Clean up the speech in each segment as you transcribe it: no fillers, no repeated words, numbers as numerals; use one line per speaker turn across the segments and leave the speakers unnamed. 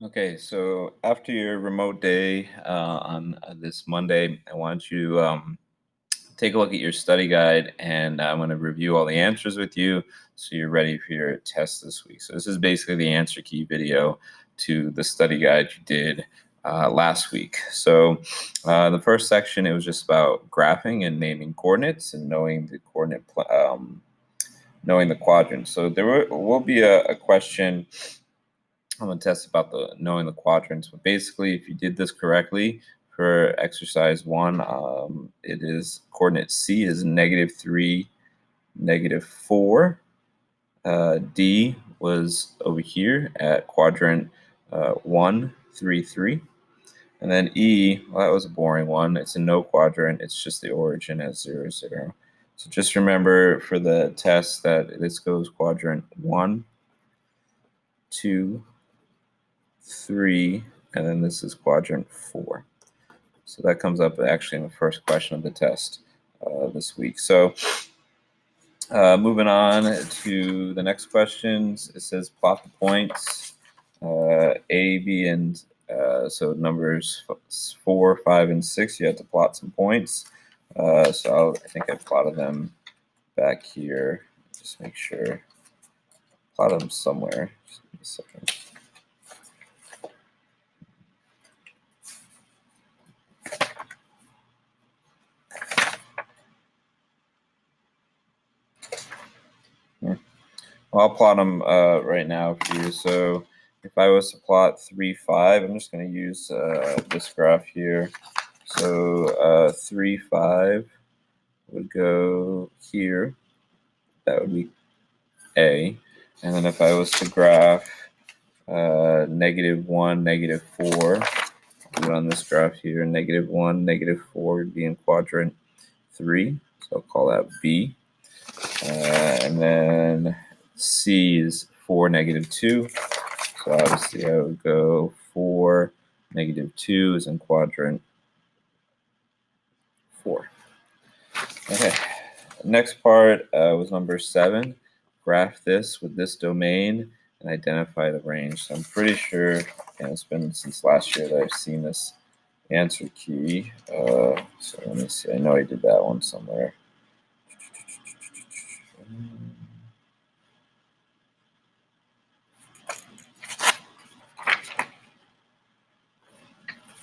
Okay, so after your remote day on this Monday, I want you to take a look at your study guide, and I'm going to review all the answers with you so you're ready for your test this week. So this is basically the answer key video to the study guide you did last week. So the first section, it was just about graphing and naming coordinates and knowing the knowing the quadrants. So there will be a question on the test about the knowing the quadrants, but basically, if you did this correctly for exercise one, it is coordinate C is -3, -4. D was over here at quadrant 1, 3, 3. And then E, well, that was a boring one. It's a no quadrant. It's just the origin at 0, 0. So just remember for the test that this goes quadrant 1, 2, 3, and then this is quadrant 4. So that comes up actually in the first question of the test this week. So moving on to the next questions, it says plot the points, A, B, and so numbers 4, 5, and 6, you have to plot some points. So I think I plotted them back here. Just make sure. Plot them somewhere. Just give me a second. Well, I'll plot them right now for you. So if I was to plot 3, 5, I'm just going to use this graph here. So 3, 5 would go here. That would be A. And then if I was to graph -1, -4, do it on this graph here, -1, -4 would be in quadrant 3. So I'll call that B. And then C is 4, -2. So obviously I would go 4, -2 is in quadrant 4. Okay. Next part was number 7. Graph this with this domain and identify the range. So I'm pretty sure, and it's been since last year that I've seen this answer key. So let me see. I know I did that one somewhere.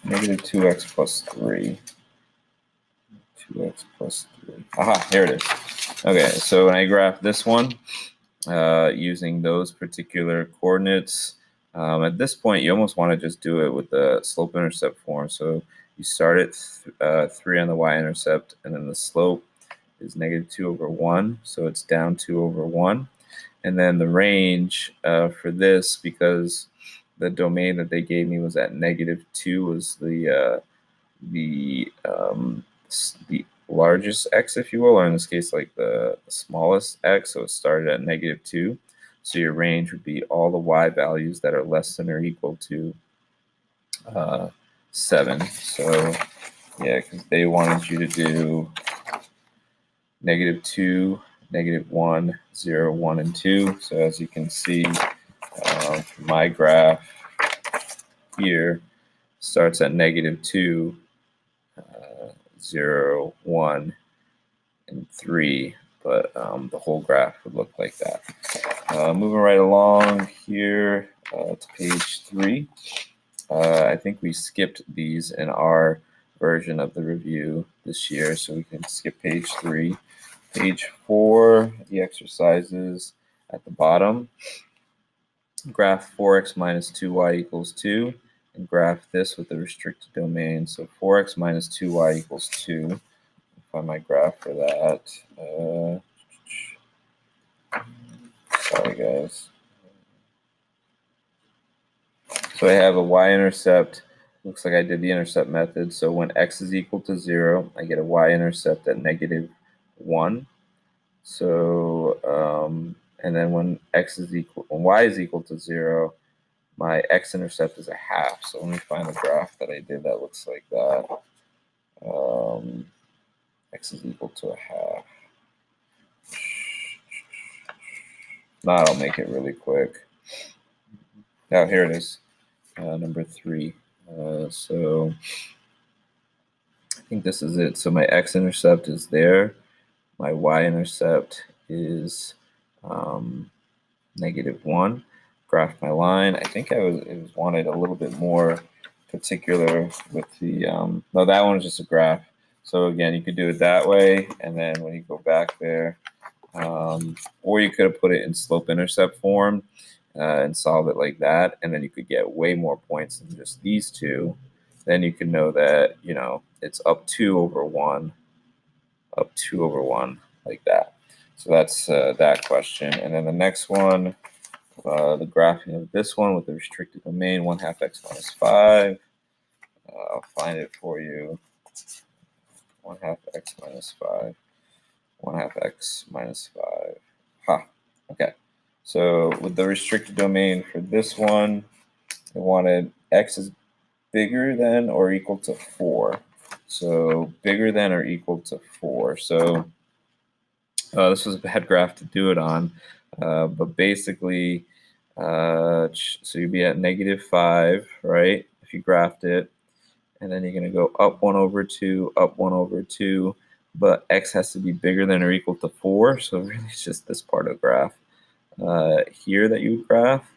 -2x plus 3. 2x plus 3. Aha, here it is. Okay, so when I graph this one, using those particular coordinates, at this point, you almost want to just do it with the slope-intercept form. So you start at 3 on the y-intercept, and then the slope is -2/1, so it's down 2/1. And then the range for this, because the domain that they gave me was at -2, was the largest x, if you will, or in this case, like the smallest x. So it started at -2. So your range would be all the y values that are less than or equal to 7. So yeah, because they wanted you to do -2, -1, 0, 1, and 2. So as you can see, my graph here starts at -2, 0, 1, and 3, but the whole graph would look like that. Moving right along here to page 3. I think we skipped these in our version of the review this year, so we can skip page 3. Page 4, the exercises at the bottom. Graph 4x minus 2y equals 2, and graph this with the restricted domain. So 4x minus 2y equals 2. Find my graph for that. Sorry, guys. So I have a y-intercept. Looks like I did the intercept method. So when x is equal to 0, I get a y-intercept at -1. So and then when y is equal to 0, my x-intercept is a half. So let me find the graph that I did that looks like that. X is equal to a half. Now I'll make it really quick. Now here it is. number 3. So I think this is it. So my x-intercept is there. My y-intercept is -1. Graph my line. I think it was wanted a little bit more particular with the no, that one is just a graph. So again, you could do it that way, and then when you go back there, or you could have put it in slope-intercept form and solve it like that, and then you could get way more points than just these two. Then you can know that it's up 2 over 1, like that. So that's that question. And then the next one, the graphing of this one with the restricted domain, 1/2 x minus 5. I'll find it for you. 1/2 x minus 5. 1/2 x minus 5. Ha. Okay. So with the restricted domain for this one, I wanted x is bigger than or equal to 4. So bigger than or equal to 4. So this was a bad graph to do it on, but basically, so you'd be at -5, right, if you graphed it, and then you're going to go up 1 over 2, up 1 over 2, but x has to be bigger than or equal to 4, so really it's just this part of the graph here that you would graph,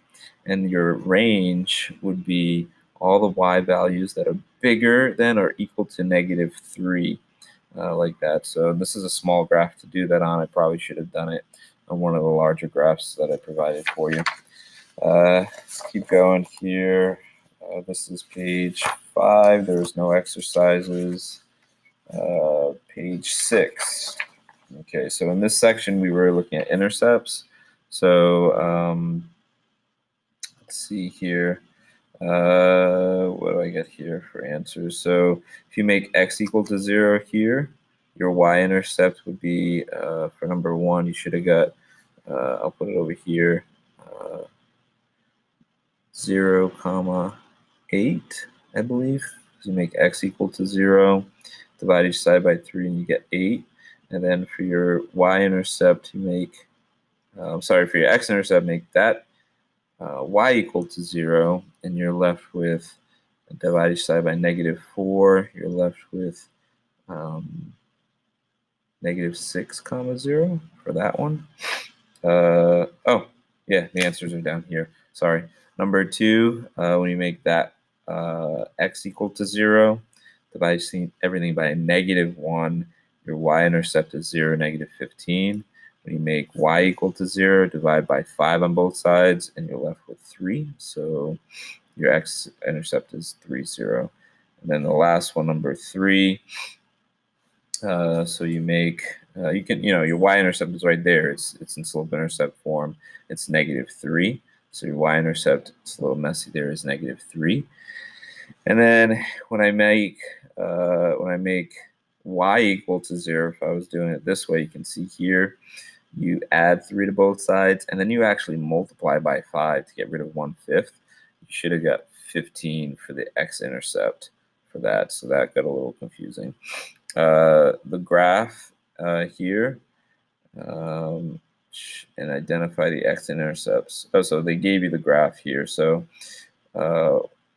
and your range would be all the y values that are bigger than or equal to -3. Like that. So this is a small graph to do that on. I probably should have done it on one of the larger graphs that I provided for you. Let's keep going here. This is page 5. There's no exercises. Page 6. Okay, so in this section we were looking at intercepts. So let's see here. What do I get here for answers? So if you make x equal to 0 here, your y-intercept would be, for number 1, you should have got, I'll put it over here, 0, 8, I believe. So you make x equal to 0, divide each side by 3, and you get 8. And then for your y-intercept, you make, for your x-intercept, make that y equal to 0, and you're left with, divide each side by -4, you're left with -6, 0 for that one. Oh, yeah, the answers are down here. Sorry. Number 2, when you make that x equal to 0, divide everything by -1, your y-intercept is 0, -15. When you make y equal to 0, divide by 5 on both sides, and you're left with 3. So your x-intercept is 3, 0. And then the last one, number 3. So you make, your y-intercept is right there. It's in slope-intercept form. It's -3. So your y-intercept, it's a little messy there, is -3. And then when I make y equal to 0, if I was doing it this way, you can see here, you add 3 to both sides, and then you actually multiply by 5 to get rid of 1/5. You should have got 15 for the x-intercept for that, so that got a little confusing. The graph here, and identify the x-intercepts. Oh, so they gave you the graph here. So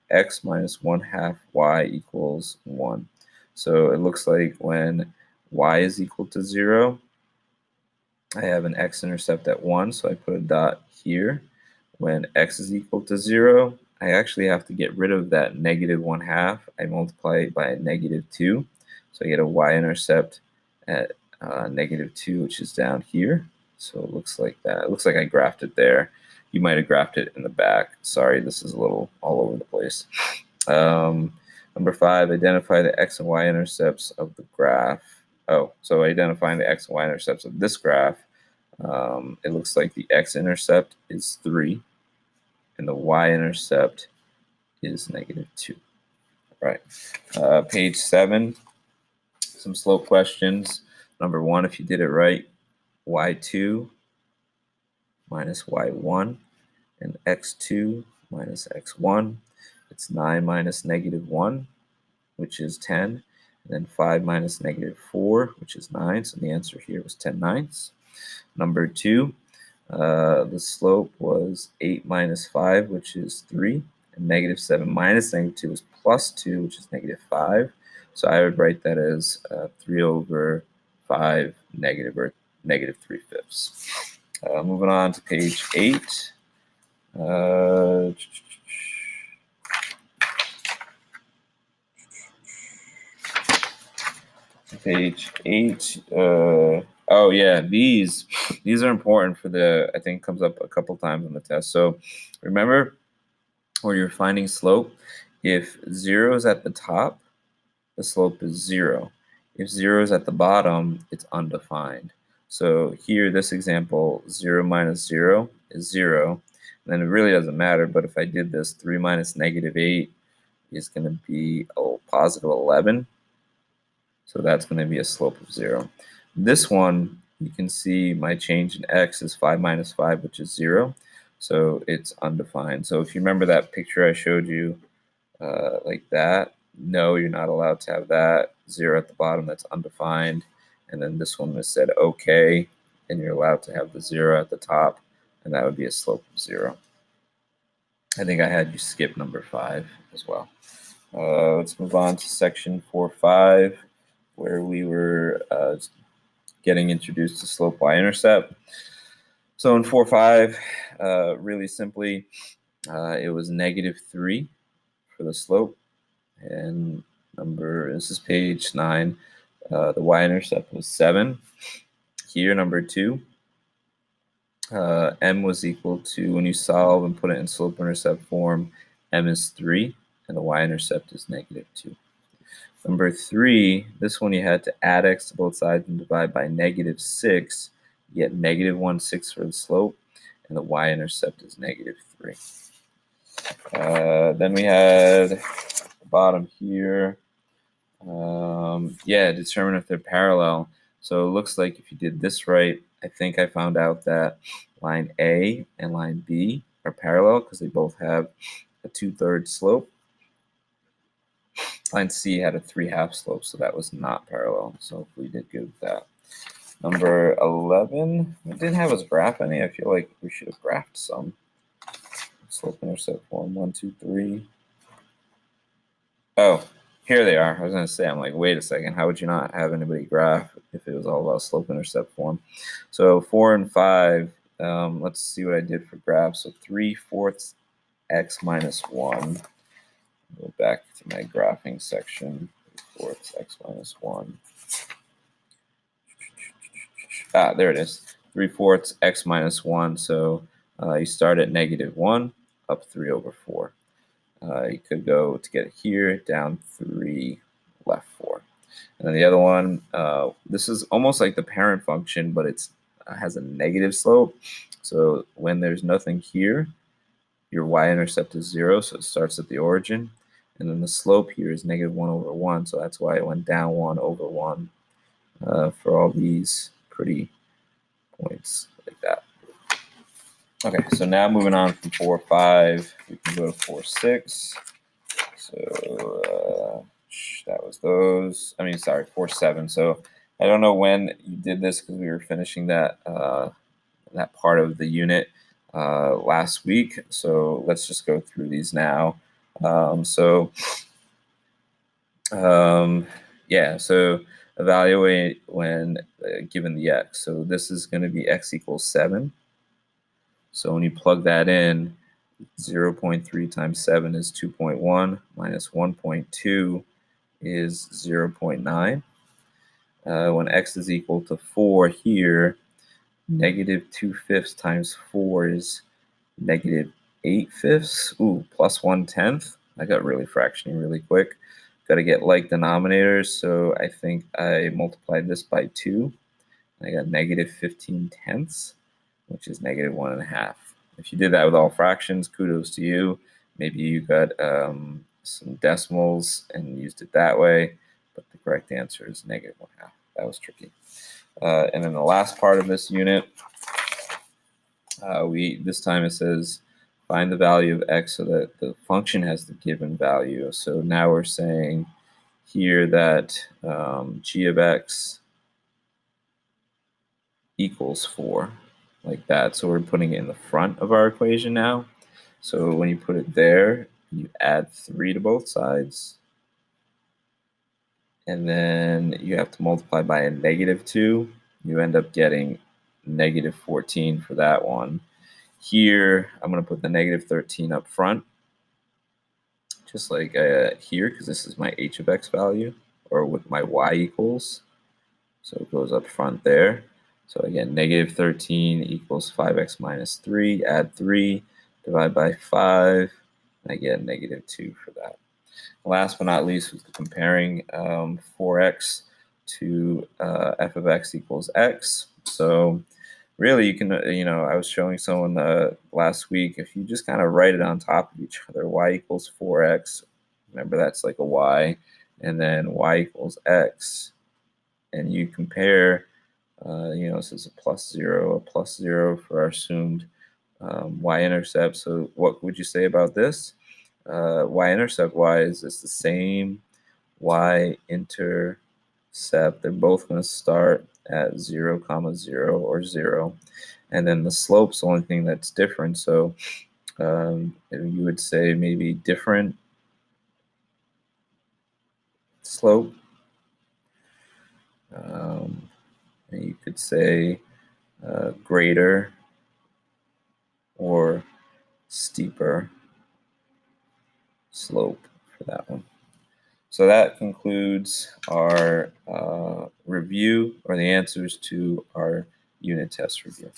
x minus 1/2 y equals 1. So it looks like when y is equal to 0, I have an x-intercept at 1, so I put a dot here. When x is equal to 0, I actually have to get rid of that -1/2. I multiply it by -2. So I get a y-intercept at -2, which is down here. So it looks like that. It looks like I graphed it there. You might have graphed it in the back. Sorry, this is a little all over the place. Number 5, identify the x and y-intercepts of the graph. Oh, so identifying the x and y-intercepts of this graph, it looks like the x-intercept is 3, and the y-intercept is -2. Right. Page 7, some slope questions. Number 1, if you did it right, y2 minus y1, and x2 minus x1. It's 9 minus -1, which is 10. And then 5 minus -4, which is 9. So the answer here was 10/9. Number 2, the slope was 8 minus 5, which is 3. and negative 7 minus negative 2 is plus 2, which is negative 5. So I would write that as 3 over 5 negative, or negative 3/5. Moving on to page 8. Page 8. Oh yeah, these are important for the, I think comes up a couple times on the test. So remember, when you're finding slope, if 0 is at the top, the slope is 0. If 0 is at the bottom, it's undefined. So here, this example, 0 minus 0 is 0. And then it really doesn't matter, but if I did this, 3 minus negative 8 is going to be positive 11. So that's going to be a slope of 0. This one, you can see my change in x is 5 minus 5, which is 0. So it's undefined. So if you remember that picture I showed you, like that, no, you're not allowed to have that. 0 at the bottom, that's undefined. And then this one was said okay, and you're allowed to have the 0 at the top, and that would be a slope of 0. I think I had you skip number 5 as well. Let's move on to section 4.5, where we were getting introduced to slope y-intercept. So in 4.5, really simply, it was negative 3 for the slope. And this is page 9, the y-intercept was 7. Here, number 2, m was equal to, when you solve and put it in slope-intercept form, m is 3, and the y-intercept is negative 2. Number 3, this one you had to add x to both sides and divide by negative 6. You get negative 1/6 for the slope, and the y-intercept is negative 3. Then we had the bottom here. Determine if they're parallel. So it looks like if you did this right, I think I found out that line A and line B are parallel because they both have a 2/3 slope. Line C had a 3/2 slope, so that was not parallel. So we did good with that. Number 11, we didn't have us graph any. I feel like we should have graphed some. Slope-intercept form, 1, 2, 3. Oh, here they are. I was going to say, I'm like, wait a second. How would you not have anybody graph if it was all about slope-intercept form? So 4 and 5, let's see what I did for graphs. So 3/4 x minus 1. Go back to my graphing section. 3/4 x minus 1. There it is. 3/4 x minus 1. So you start at negative 1, up 3 over 4. You could go to get here, down 3, left 4. And then the other one, this is almost like the parent function, but it has a negative slope. So when there's nothing here, your y-intercept is 0, so it starts at the origin. And then the slope here is negative 1 over 1, so that's why it went down 1 over 1 for all these pretty points like that. Okay, so now moving on from 4.5, we can go to 4.6. So that was those. 4.7. So I don't know when you did this because we were finishing that that part of the unit last week. So let's just go through these now. So evaluate when given the x. So this is going to be x equals 7. So when you plug that in, 0.3 times 7 is 2.1, minus 1.2 is 0.9. When x is equal to 4 here, negative 2/5 times 4 is negative 8/5. Ooh, plus 1/10. I got really fractioning really quick. Got to get like denominators, so I think I multiplied this by 2. I got negative 15/10, which is negative 1.5. If you did that with all fractions, kudos to you. Maybe you got some decimals and used it that way, but the correct answer is negative 1/2. That was tricky. And then the last part of this unit, this time it says find the value of x so that the function has the given value. So now we're saying here that g of x equals 4, like that. So we're putting it in the front of our equation now. So when you put it there, you add 3 to both sides, and then you have to multiply by a -2. You end up getting -14 for that one. Here, I'm going to put the -13 up front, just like here, because this is my h of x value, or with my y equals. So it goes up front there. So again, -13 equals 5x minus 3. Add 3, divide by 5, and I get -2 for that. Last but not least was the comparing 4x to f of x equals x. So really, you can, I was showing someone last week, if you just kind of write it on top of each other, y equals 4x, remember that's like a y, and then y equals x, and you compare, this is a +0 for our assumed y-intercept. So what would you say about this? Y-intercept wise is the same y-intercept. They're both going to start at 0, 0, or 0. And then the slope's the only thing that's different. So you would say maybe different slope. You could say greater or steeper slope for that one. So that concludes our review, or the answers to our unit test review.